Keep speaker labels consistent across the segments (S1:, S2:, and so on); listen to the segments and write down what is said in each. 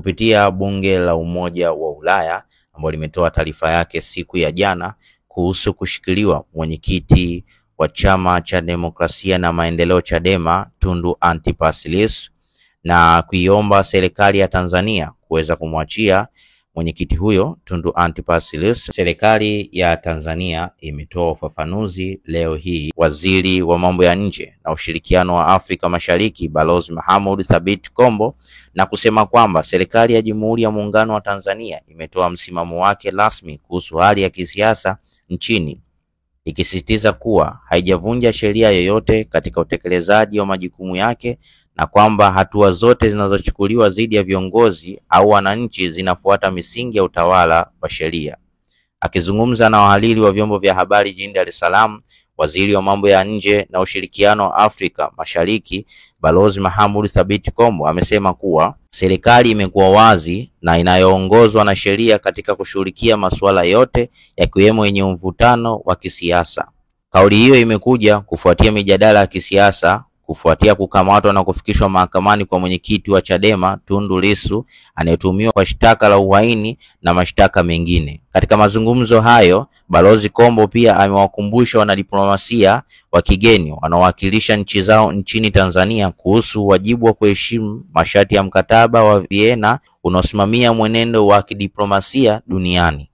S1: kupitia bunge la Umoja wa Ulaya ambalo limetoa taarifa yake siku ya jana kuhusu kushikiliwa mwenyekiti wa Chama cha Demokrasia na Maendeleo Chadema Tundu Antipas Lissu na kuiomba serikali ya Tanzania kuweza kumwachia mwenyekiti huyo Tundu Antipas Lissu. Serikali ya Tanzania imetoa ufafanuzi leo hii. Waziri wa mambo ya nje na ushirikiano wa Afrika Mashariki Balozi Mohamed Thabit Kombo na kusema kwamba serikali ya Jamhuri ya Muungano wa Tanzania imetoa msimamo wake rasmi kuhusu hali ya kisiasa nchini, ikisisitiza kuwa haijavunja sheria yoyote katika utekelezaji wa majukumu yake na kwamba hatua zote zinazochukuliwa dhidi ya viongozi au wananchi zinafuata misingi ya utawala wa sheria. Akizungumza na wahariri wa vyombo vya habari jijini Dar es Salaam, waziri wa mambo ya nje na ushirikiano wa Afrika Mashariki Balozi Mohamed Thabit Kombo amesema kuwa serikali imekuwa wazi na inayoongozwa na sheria katika kushughulikia masuala yote yakiwemo yenye mvutano wa kisiasa. Kauli hiyo imekuja kufuatia mijadala ya kisiasa kufuatia kukamatwa na kufikishwa mahakamani kwa mwenyekiti wa Chadema Tundu Lissu anayetuhumiwa kwa shtaka la uhaini na mashtaka mengine. Katika mazungumzo hayo, Balozi Kombo pia amewakumbusha wanadiplomasia wa kigeni wanaowakilisha nchi zao nchini Tanzania kuhusu wajibu wa kuheshimu masharti ya mkataba wa Vienna unaosimamia mwenendo wa kidiplomasia duniani.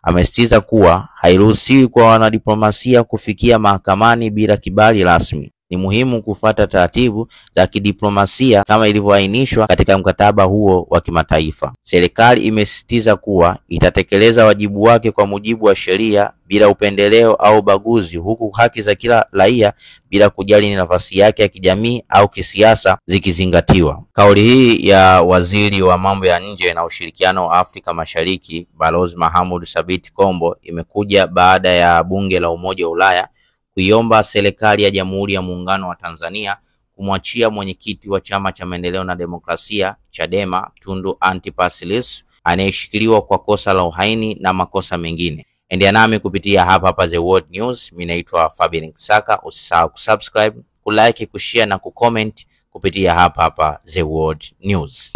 S1: Amesisitiza kuwa hairuhusiwi kwa wanadiplomasia kufikia mahakamani bila kibali rasmi. Ni muhimu kufuata taratibu za kidiplomasia kama ilivyoainishwa katika mkataba huo wa kimataifa. Serikali imesisitiza kuwa itatekeleza wajibu wake kwa mujibu wa sheria bila upendeleo au ubaguzi, huku haki za kila raia bila kujali nafasi yake ya kijamii au kisiasa zikizingatiwa. Kauli hii ya waziri wa mambo ya nje na ushirikiano wa Afrika Mashariki Balozi Mohamed Thabit Kombo imekuja baada ya bunge la Umoja wa Ulaya kuiomba serikali ya Jamhuri ya Muungano wa Tanzania kumwachia mwenyekiti wa Chama cha Maendeleo na Demokrasia Chadema Tundu Antipas Lissu anayeshikiliwa kwa kosa la uhaini na makosa mengine. Endelea nami kupitia hapa The World News. Mimi naitwa Fabian Kisaka. Usisahau kusubscribe, kulike, kushare na kucomment kupitia hapa The World News.